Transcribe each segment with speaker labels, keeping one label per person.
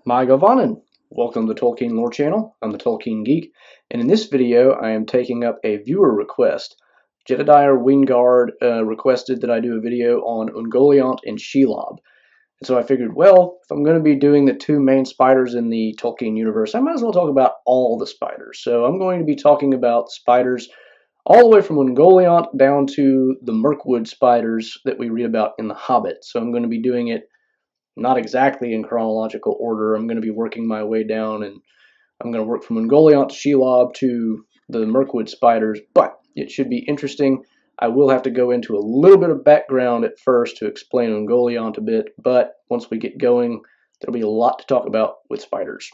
Speaker 1: My Govanen. Welcome to the Tolkien Lore Channel. I'm the Tolkien Geek, and in this video I am taking up a viewer request. Jedediah Wingard requested that I do a video on Ungoliant and Shelob. And so I figured, well, if I'm going to be doing the two main spiders in the Tolkien universe, I might as well talk about all the spiders. So I'm going to be talking about spiders all the way from Ungoliant down to the Mirkwood spiders that we read about in the Hobbit. So I'm going to be doing it not exactly in chronological order. I'm going to be working my way down, and I'm going to work from Ungoliant to Shelob to the Mirkwood spiders, but it should be interesting. I will have to go into a little bit of background at first to explain Ungoliant a bit, but once we get going, there'll be a lot to talk about with spiders.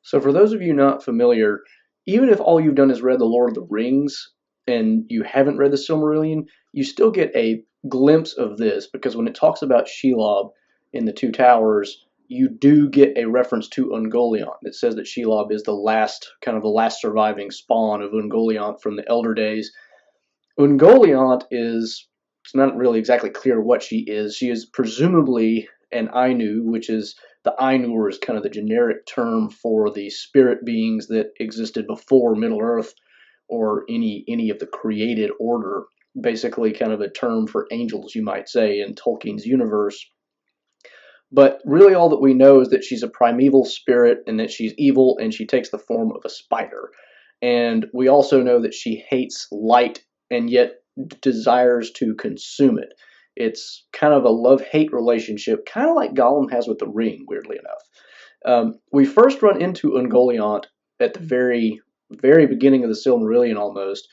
Speaker 1: So for those of you not familiar, even if all you've done is read The Lord of the Rings and you haven't read the Silmarillion, you still get a glimpse of this, because when it talks about Shelob in the Two Towers, you do get a reference to Ungoliant. It says that Shelob is the last surviving spawn of Ungoliant from the Elder Days. Ungoliant is, it's not really exactly clear what she is. She is presumably an Ainu, which is, the Ainur is kind of the generic term for the spirit beings that existed before Middle-earth or any of the created order. Basically kind of a term for angels, you might say, in Tolkien's universe. But really all that we know is that she's a primeval spirit and that she's evil, and she takes the form of a spider. And we also know that she hates light and yet desires to consume it. It's kind of a love-hate relationship, kind of like Gollum has with the ring, weirdly enough. We first run into Ungoliant at the very beginning of the Silmarillion almost,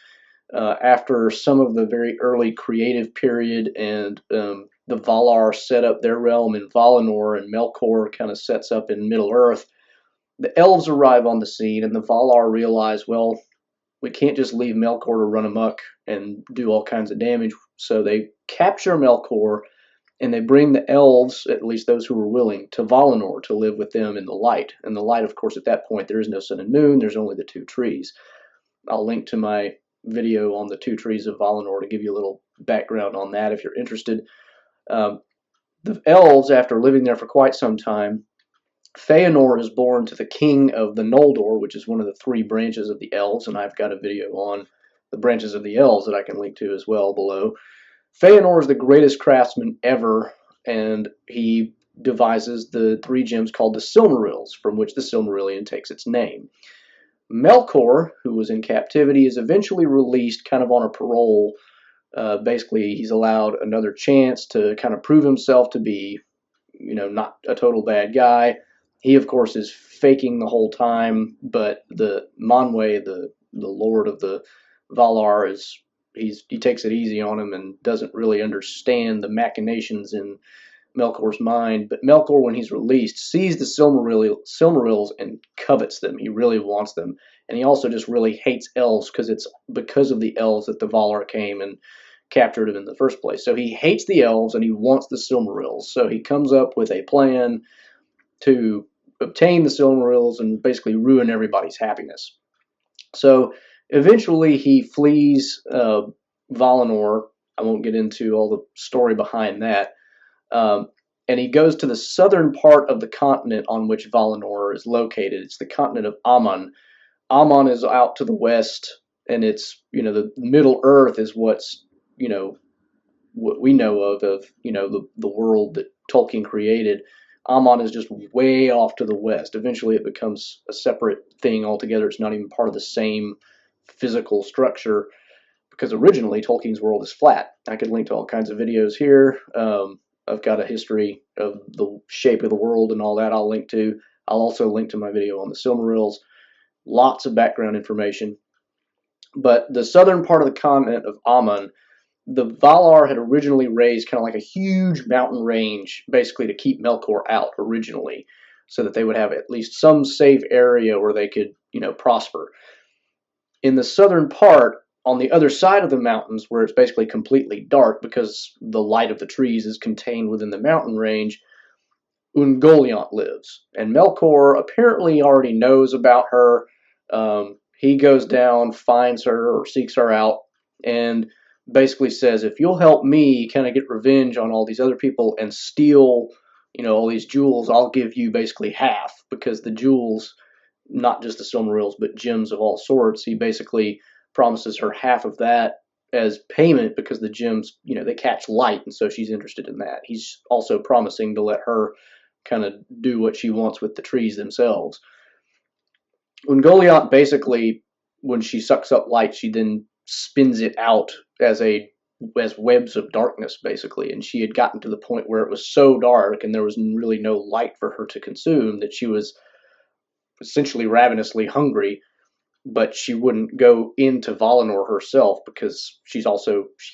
Speaker 1: after some of the very early creative period, and the Valar set up their realm in Valinor, and Melkor kind of sets up in Middle-earth. The elves arrive on the scene, and the Valar realize, well, we can't just leave Melkor to run amok and do all kinds of damage. So they capture Melkor, and they bring the elves, at least those who were willing, to Valinor to live with them in the light. And the light, of course, at that point, there is no sun and moon, there's only the two trees. I'll link to my video on the two trees of Valinor to give you a little background on that if you're interested. The elves, after living there for quite some time, Feanor is born to the king of the Noldor, which is one of the three branches of the elves, and I've got a video on the branches of the elves that I can link to as well below. Feanor is the greatest craftsman ever, and he devises the three gems called the Silmarils, from which the Silmarillion takes its name. Melkor, who was in captivity, is eventually released kind of on a parole. Basically, he's allowed another chance to kind of prove himself to be, not a total bad guy. He, of course, is faking the whole time, but the Manwe, the lord of the Valar, he takes it easy on him and doesn't really understand the machinations in Melkor's mind. But Melkor, when he's released, sees the Silmarils and covets them. He really wants them. And he also just really hates elves, because it's because of the elves that the Valar came and captured him in the first place. So he hates the elves and he wants the Silmarils. So he comes up with a plan to obtain the Silmarils and basically ruin everybody's happiness. So eventually he flees Valinor. I won't get into all the story behind that. And he goes to the southern part of the continent on which Valinor is located. It's the continent of Aman. Aman is out to the west, and it's, the Middle Earth is what's, what we know of, the world that Tolkien created. Aman is just way off to the west. Eventually it becomes a separate thing altogether. It's not even part of the same physical structure, because originally Tolkien's world is flat. I could link to all kinds of videos here. I've got a history of the shape of the world and all that I'll link to. I'll also link to my video on the Silmarils. Lots of background information. But the southern part of the continent of Aman, the Valar had originally raised kind of like a huge mountain range, basically to keep Melkor out originally, so that they would have at least some safe area where they could, prosper. In the southern part, on the other side of the mountains, where it's basically completely dark because the light of the trees is contained within the mountain range, Ungoliant lives. And Melkor apparently already knows about her. He goes down, finds her, or seeks her out, and basically says, if you'll help me kind of get revenge on all these other people and steal all these jewels, I'll give you basically half, because the jewels, not just the Silmarils, but gems of all sorts, he basically promises her half of that as payment, because the gems, they catch light, and so she's interested in that. He's also promising to let her kind of do what she wants with the trees themselves. Ungoliant basically, when she sucks up light, she then spins it out as webs of darkness, basically. And she had gotten to the point where it was so dark and there was really no light for her to consume that she was essentially ravenously hungry. But she wouldn't go into Valinor herself because she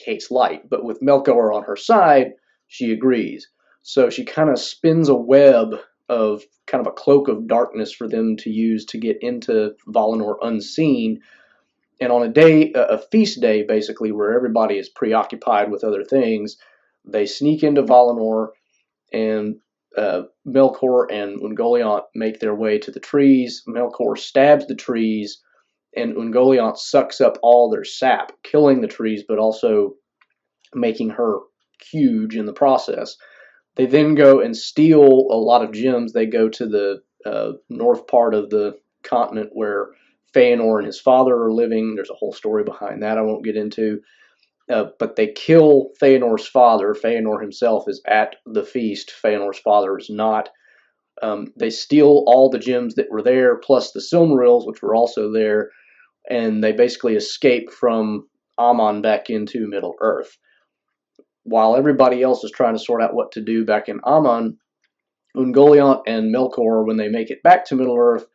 Speaker 1: hates light. But with Melkor on her side, she agrees. So she kind of spins a web of kind of a cloak of darkness for them to use to get into Valinor unseen. And on a feast day, basically, where everybody is preoccupied with other things, they sneak into Valinor, and Melkor and Ungoliant make their way to the trees. Melkor stabs the trees, and Ungoliant sucks up all their sap, killing the trees, but also making her huge in the process. They then go and steal a lot of gems. They go to the north part of the continent where Feanor and his father are living. There's a whole story behind that I won't get into. But they kill Feanor's father. Feanor himself is at the feast. Feanor's father is not. They steal all the gems that were there, plus the Silmarils, which were also there, and they basically escape from Aman back into Middle-earth. While everybody else is trying to sort out what to do back in Aman, Ungoliant and Melkor, when they make it back to Middle-earth,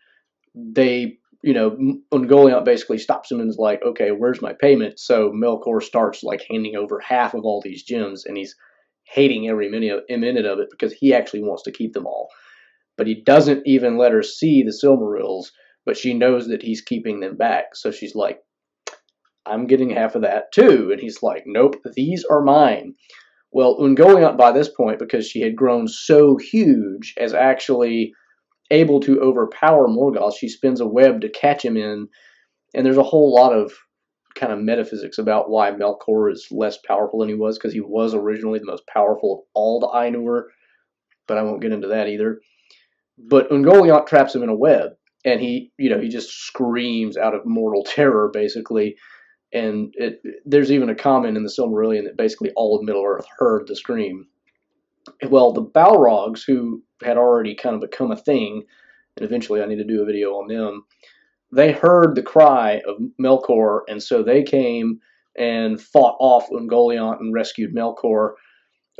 Speaker 1: Ungoliant basically stops him and is like, okay, where's my payment? So Melkor starts handing over half of all these gems, and he's hating every minute of it because he actually wants to keep them all. But he doesn't even let her see the Silmarils, but she knows that he's keeping them back. So she's like, I'm getting half of that too. And he's like, nope, these are mine. Well, Ungoliant by this point, because she had grown so huge, is actually able to overpower Morgoth. She spins a web to catch him in, and there's a whole lot of kind of metaphysics about why Melkor is less powerful than he was, because he was originally the most powerful of all the Ainur, but I won't get into that either. But Ungoliant traps him in a web, and he just screams out of mortal terror, basically. And there's even a comment in the Silmarillion that basically all of Middle-earth heard the scream. Well, the Balrogs, who had already kind of become a thing, and eventually I need to do a video on them, they heard the cry of Melkor, and so they came and fought off Ungoliant and rescued Melkor.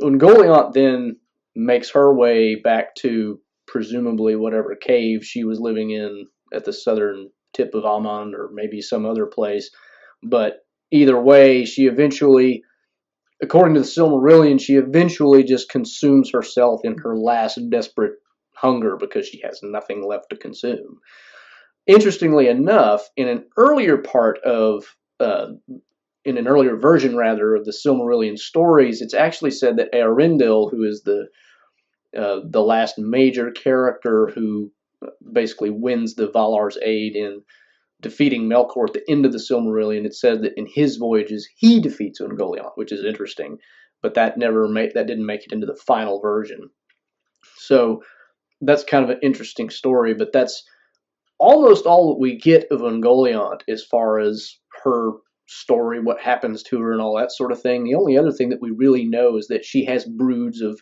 Speaker 1: Ungoliant then makes her way back to presumably whatever cave she was living in at the southern tip of Aman, or maybe some other place. But either way, she eventually, according to the Silmarillion, she eventually just consumes herself in her last desperate hunger because she has nothing left to consume. Interestingly enough, in an earlier version of the Silmarillion stories, it's actually said that Eärendil, who is the last major character who basically wins the Valar's aid in defeating Melkor at the end of the Silmarillion, it said that in his voyages he defeats Ungoliant, which is interesting, but that didn't make it into the final version. So that's kind of an interesting story, but that's almost all that we get of Ungoliant as far as her story, what happens to her, and all that sort of thing. The only other thing that we really know is that she has broods of,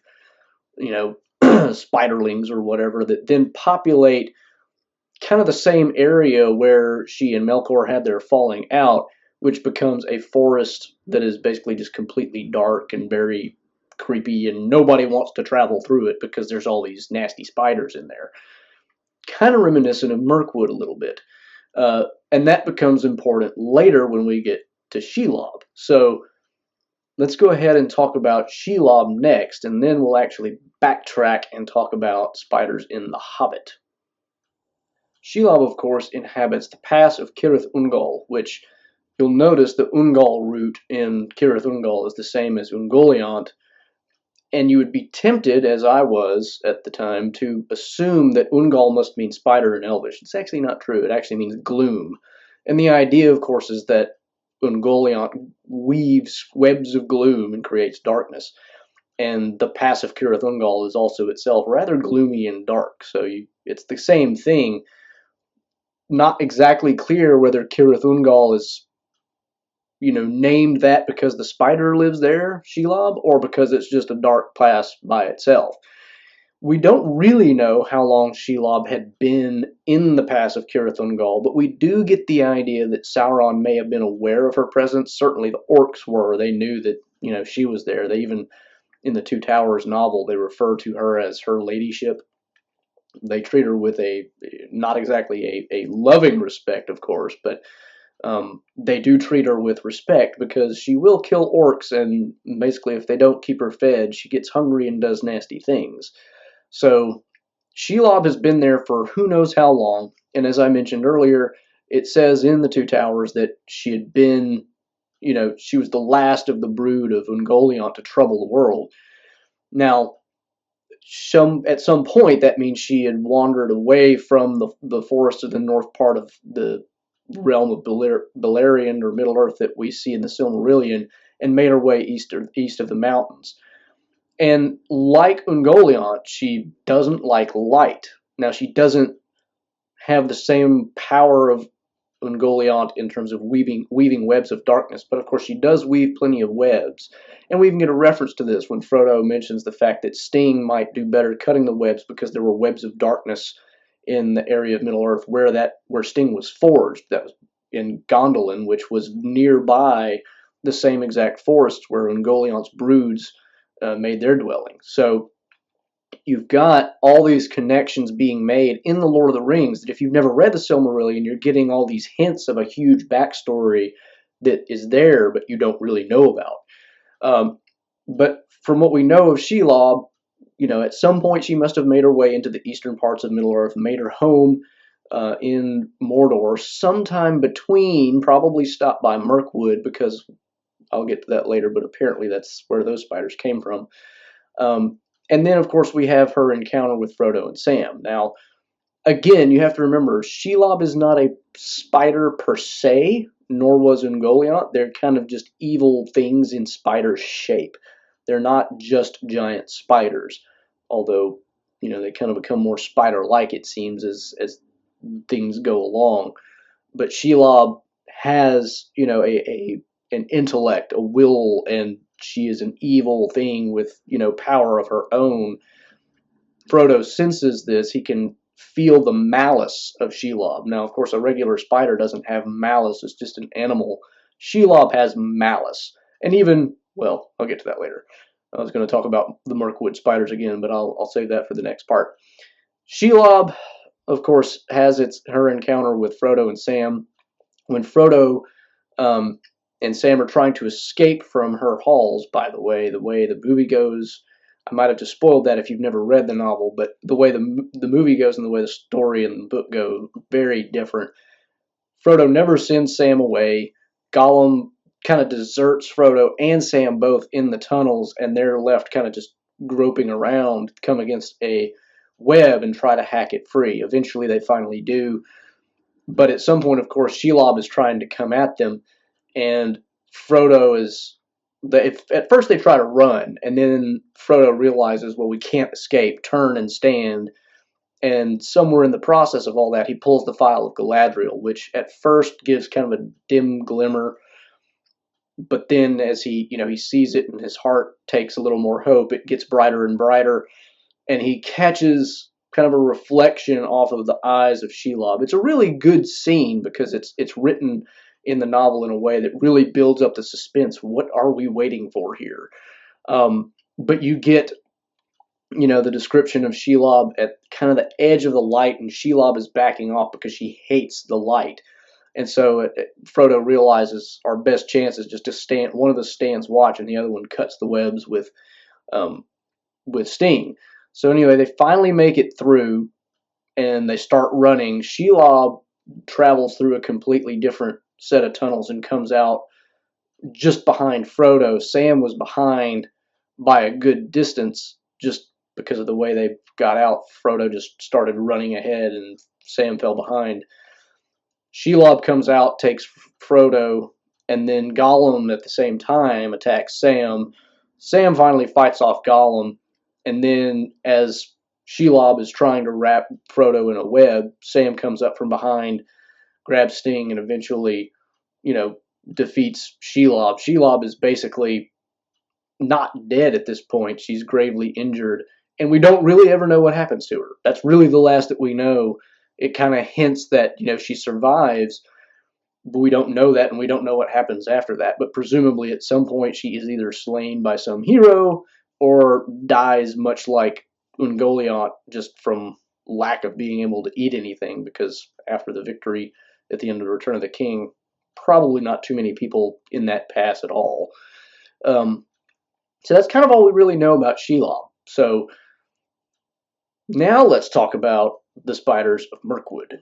Speaker 1: spiderlings or whatever that then populate kind of the same area where she and Melkor had their falling out, which becomes a forest that is basically just completely dark and very creepy, and nobody wants to travel through it because there's all these nasty spiders in there. Kind of reminiscent of Mirkwood a little bit. And that becomes important later when we get to Shelob. So let's go ahead and talk about Shelob next, and then we'll actually backtrack and talk about spiders in the Hobbit. Shelob, of course, inhabits the pass of Cirith Ungol, which you'll notice the Ungol root in Cirith Ungol is the same as Ungoliant, and you would be tempted, as I was at the time, to assume that Ungol must mean spider in Elvish. It's actually not true. It actually means gloom. And the idea, of course, is that Ungoliant weaves webs of gloom and creates darkness. and the Pass of Cirith Ungol is also itself rather gloomy and dark. So it's the same thing. Not exactly clear whether Cirith Ungol is, named that because the spider lives there, Shelob, or because it's just a dark pass by itself. We don't really know how long Shelob had been in the Pass of Cirith Ungol, but we do get the idea that Sauron may have been aware of her presence. Certainly the orcs were. They knew that, she was there. They even, in the Two Towers novel, they refer to her as her ladyship. They treat her with not exactly a loving respect, of course, but they do treat her with respect because she will kill orcs, and basically if they don't keep her fed, she gets hungry and does nasty things. So Shelob has been there for who knows how long, and as I mentioned earlier, it says in the Two Towers that she had been, she was the last of the brood of Ungoliant to trouble the world. Now, at some point, that means she had wandered away from the forest of the north part of the realm of Beleriand or Middle Earth that we see in the Silmarillion and made her way east of the mountains. And like Ungoliant, she doesn't like light. Now, she doesn't have the same power of Ungoliant in terms of weaving webs of darkness, but of course she does weave plenty of webs. And we even get a reference to this when Frodo mentions the fact that Sting might do better cutting the webs because there were webs of darkness in the area of Middle-earth where Sting was forged. That was in Gondolin, which was nearby the same exact forest where Ungoliant's broods made their dwelling. So you've got all these connections being made in the Lord of the Rings that if you've never read the Silmarillion, you're getting all these hints of a huge backstory that is there, but you don't really know about. But from what we know of Shelob, at some point she must have made her way into the eastern parts of Middle-earth, made her home in Mordor, sometime between, probably stopped by Mirkwood, because I'll get to that later, but apparently that's where those spiders came from. And then, of course, we have her encounter with Frodo and Sam. Now, again, you have to remember, Shelob is not a spider per se, nor was Ungoliant. They're kind of just evil things in spider shape. They're not just giant spiders, although, they kind of become more spider-like, it seems, as things go along. But Shelob has, an intellect, a will, and she is an evil thing with, power of her own. Frodo senses this. He can feel the malice of Shelob. Now, of course, a regular spider doesn't have malice. It's just an animal. Shelob has malice. And even, well, I'll get to that later. I was going to talk about the Mirkwood spiders again, but I'll save that for the next part. Shelob, of course, has her encounter with Frodo and Sam. When Frodo and Sam are trying to escape from her halls, by the way the movie goes, I might have just spoiled that if you've never read the novel, but the way the movie goes and the way the story and the book go, very different. Frodo never sends Sam away. Gollum kind of deserts Frodo and Sam both in the tunnels, and they're left kind of just groping around, come against a web and try to hack it free. Eventually they finally do, but at some point, of course, Shelob is trying to come at them, and Frodo is... At first they try to run, and then Frodo realizes, well, we can't escape, turn and stand, and somewhere in the process of all that, he pulls the Phial of Galadriel, which at first gives kind of a dim glimmer, but then as he sees it and his heart takes a little more hope, it gets brighter and brighter, and he catches kind of a reflection off of the eyes of Shelob. It's a really good scene because it's written in the novel in a way that really builds up the suspense. What are we waiting for here? But you get, the description of Shelob at kind of the edge of the light, and Shelob is backing off because she hates the light. And so Frodo realizes our best chance is just to stand. One of us stands watch, and the other one cuts the webs with Sting. So anyway, they finally make it through, and they start running. Shelob travels through a completely different set of tunnels and comes out just behind Frodo. Sam was behind by a good distance just because of the way they got out. Frodo just started running ahead and Sam fell behind. Shelob comes out, takes Frodo, and then Gollum at the same time attacks Sam. Sam finally fights off Gollum, and then as Shelob is trying to wrap Frodo in a web, Sam comes up from behind, grabs Sting, and eventually, defeats Shelob. Shelob is basically not dead at this point. She's gravely injured, and we don't really ever know what happens to her. That's really the last that we know. It kind of hints that, she survives, but we don't know that, and we don't know what happens after that. But presumably at some point she is either slain by some hero or dies much like Ungoliant, just from lack of being able to eat anything, because after the victory at the end of the Return of the King, probably not too many people in that pass at all. So that's kind of all we really know about Shelob. So now let's talk about the Spiders of Mirkwood.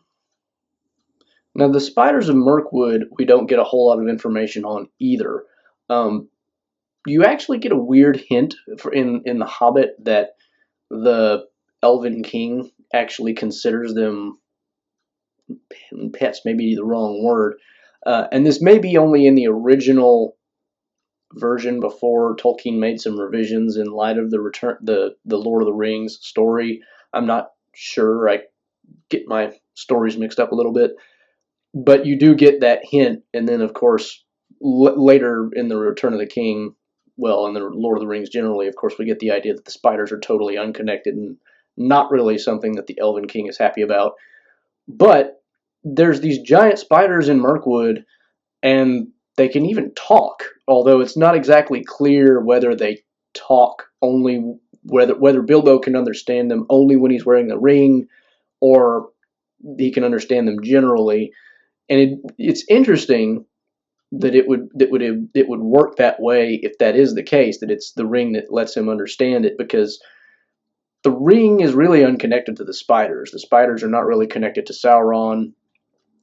Speaker 1: Now, the Spiders of Mirkwood, we don't get a whole lot of information on either. You actually get a weird hint in The Hobbit that the Elven King actually considers them pets, maybe the wrong word. And this may be only in the original version before Tolkien made some revisions in light of the Lord of the Rings story. I'm not sure. I get my stories mixed up a little bit. But you do get that hint, and then, of course, later in the Return of the King, well, in the Lord of the Rings generally, of course, we get the idea that the spiders are totally unconnected and not really something that the Elven King is happy about. But there's these giant spiders in Mirkwood, and they can even talk, although it's not exactly clear whether they talk only, whether Bilbo can understand them only when he's wearing the ring, or he can understand them generally. And it's interesting that it would work that way if that is the case, that it's the ring that lets him understand it, because the ring is really unconnected to the spiders. The spiders are not really connected to Sauron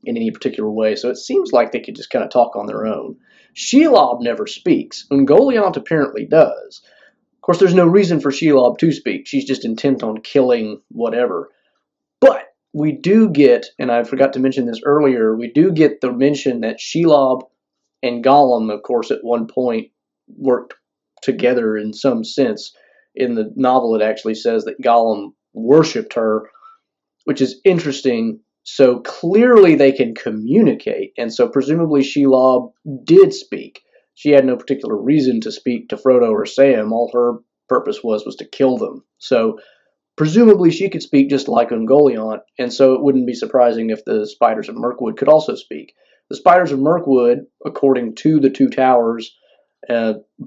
Speaker 1: in any particular way, so it seems like they could just kind of talk on their own. Shelob never speaks. Ungoliant apparently does. Of course, there's no reason for Shelob to speak. She's just intent on killing whatever. But we do get, and I forgot to mention this earlier, we do get the mention that Shelob and Gollum, of course, at one point worked together in some sense. In the novel, it actually says that Gollum worshipped her, which is interesting. So clearly they can communicate, and so presumably Shelob did speak. She had no particular reason to speak to Frodo or Sam. All her purpose was to kill them. So presumably she could speak just like Ungoliant, and so it wouldn't be surprising if the Spiders of Mirkwood could also speak. The Spiders of Mirkwood, according to the Two Towers,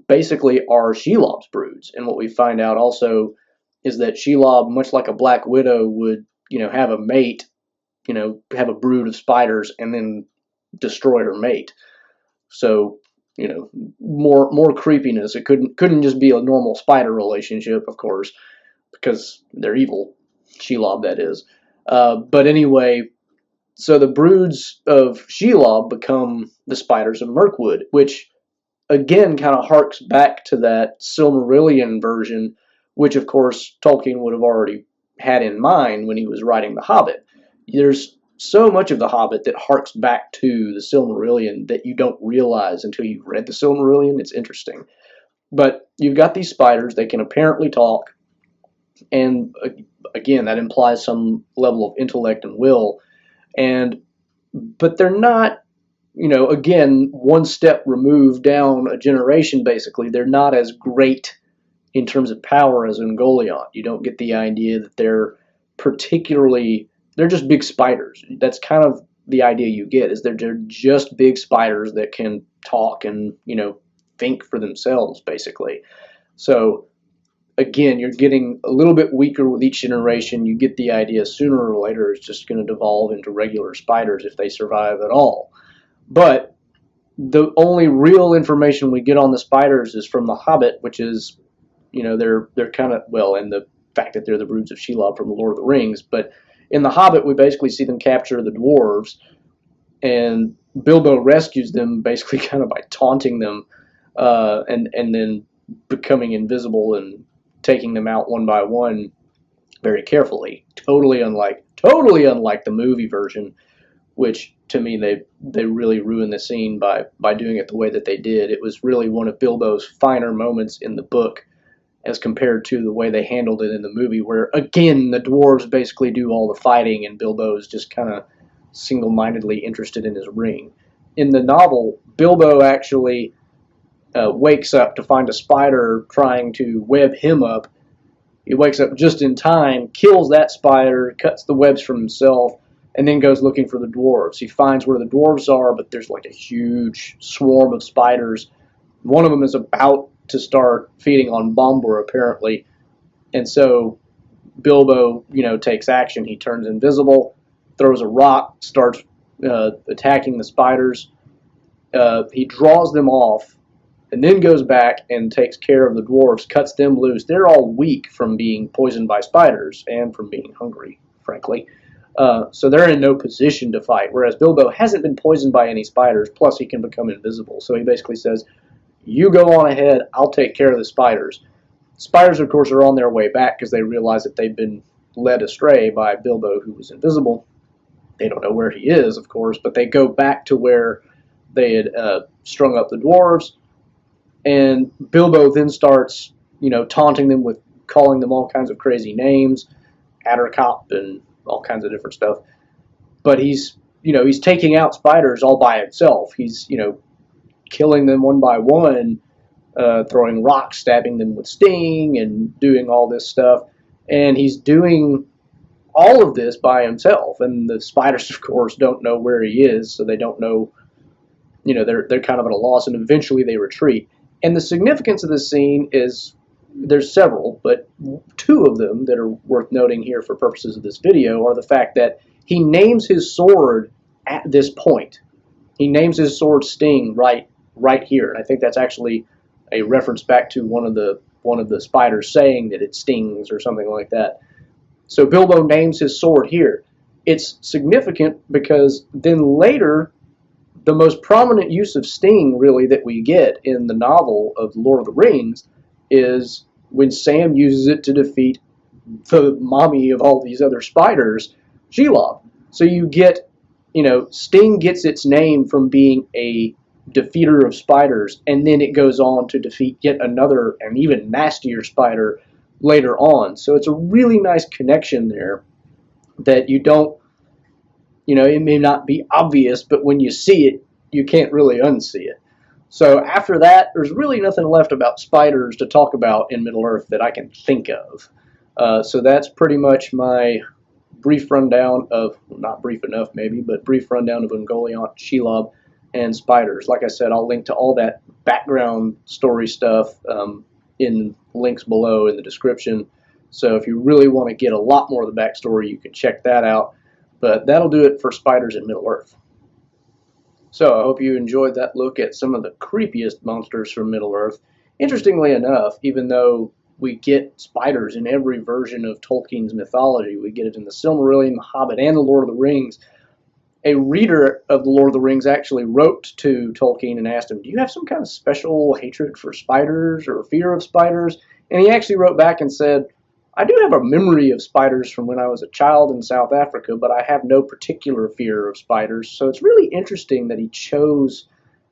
Speaker 1: basically are Shelob's broods. And what we find out also is that Shelob, much like a Black Widow, would have a mate, have a brood of spiders, and then destroy her mate. So more creepiness. It couldn't just be a normal spider relationship, of course, because they're evil. Shelob, that is. But anyway, so the broods of Shelob become the Spiders of Mirkwood, which again kind of harks back to that Silmarillion version, which of course Tolkien would have already had in mind when he was writing The Hobbit. There's so much of The Hobbit that harks back to the Silmarillion that you don't realize until you've read the Silmarillion. It's interesting. But you've got these spiders, they can apparently talk, and again, that implies some level of intellect and will. But they're not, again, one step removed down a generation, basically. They're not as great in terms of power as Ungoliant. You don't get the idea that they're just big spiders. That's kind of the idea you get, is they're just big spiders that can talk and, think for themselves, basically. So again, you're getting a little bit weaker with each generation. You get the idea sooner or later it's just going to devolve into regular spiders if they survive at all. But the only real information we get on the spiders is from The Hobbit, which is, they're kind of, well, and the fact that they're the broods of Shelob from The Lord of the Rings. But in The Hobbit, we basically see them capture the dwarves, and Bilbo rescues them basically kind of by taunting them, and then becoming invisible and taking them out one by one very carefully. Totally unlike the movie version, which to me they really ruined the scene by doing it the way that they did. It was really one of Bilbo's finer moments in the book as compared to the way they handled it in the movie, where again the dwarves basically do all the fighting and Bilbo is just kind of single-mindedly interested in his ring. In the novel, Bilbo actually wakes up to find a spider trying to web him up. He wakes up just in time, kills that spider, cuts the webs from himself, and then goes looking for the dwarves. He finds where the dwarves are, but there's like a huge swarm of spiders. One of them is about to start feeding on Bombur, apparently. And so Bilbo, takes action. He turns invisible, throws a rock, starts attacking the spiders. He draws them off, and then goes back and takes care of the dwarves, cuts them loose. They're all weak from being poisoned by spiders and from being hungry, frankly. So they're in no position to fight, whereas Bilbo hasn't been poisoned by any spiders, plus he can become invisible. So he basically says, you go on ahead, I'll take care of the spiders. Spiders, of course, are on their way back because they realize that they've been led astray by Bilbo, who was invisible. They don't know where he is, of course, but they go back to where they had strung up the dwarves. And Bilbo then starts, taunting them with calling them all kinds of crazy names, Addercop and all kinds of different stuff. But he's taking out spiders all by himself. He's, killing them one by one, throwing rocks, stabbing them with sting, and doing all this stuff. And he's doing all of this by himself. And the spiders, of course, don't know where he is, so they don't know, they're kind of at a loss, and eventually they retreat. And the significance of this scene is, there's several, but two of them that are worth noting here for purposes of this video are the fact that he names his sword at this point. He names his sword Sting right here. And I think that's actually a reference back to one of the spiders saying that it stings or something like that. So Bilbo names his sword here. It's significant because then later, the most prominent use of sting, really, that we get in the novel of Lord of the Rings is when Sam uses it to defeat the mommy of all these other spiders, Shelob. So you get, Sting gets its name from being a defeater of spiders, and then it goes on to defeat yet another and even nastier spider later on. So it's a really nice connection there that you don't, it may not be obvious, but when you see it, you can't really unsee it. So after that, there's really nothing left about spiders to talk about in Middle-earth that I can think of. So that's pretty much my brief rundown of, well, not brief enough maybe, but brief rundown of Ungoliant, Shelob, and spiders. Like I said, I'll link to all that background story stuff in links below in the description. So if you really want to get a lot more of the backstory, you can check that out. But that'll do it for spiders in Middle-earth. So I hope you enjoyed that look at some of the creepiest monsters from Middle-earth. Interestingly enough, even though we get spiders in every version of Tolkien's mythology, we get it in the Silmarillion, the Hobbit, and the Lord of the Rings, a reader of the Lord of the Rings actually wrote to Tolkien and asked him, do you have some kind of special hatred for spiders or fear of spiders? And he actually wrote back and said, I do have a memory of spiders from when I was a child in South Africa, but I have no particular fear of spiders. So it's really interesting that he chose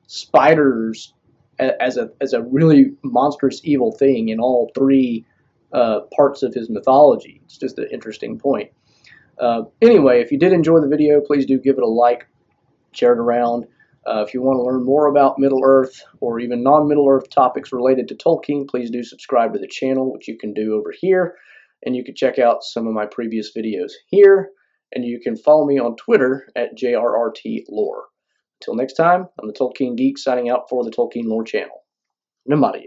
Speaker 1: spiders as a really monstrous evil thing in all three parts of his mythology. It's just an interesting point. Anyway, if you did enjoy the video, please do give it a like, share it around. If you want to learn more about Middle-earth or even non-Middle-earth topics related to Tolkien, please do subscribe to the channel, which you can do over here. And you can check out some of my previous videos here. And you can follow me on Twitter at JRRTLore. Until next time, I'm the Tolkien Geek signing out for the Tolkien Lore channel. Namaste.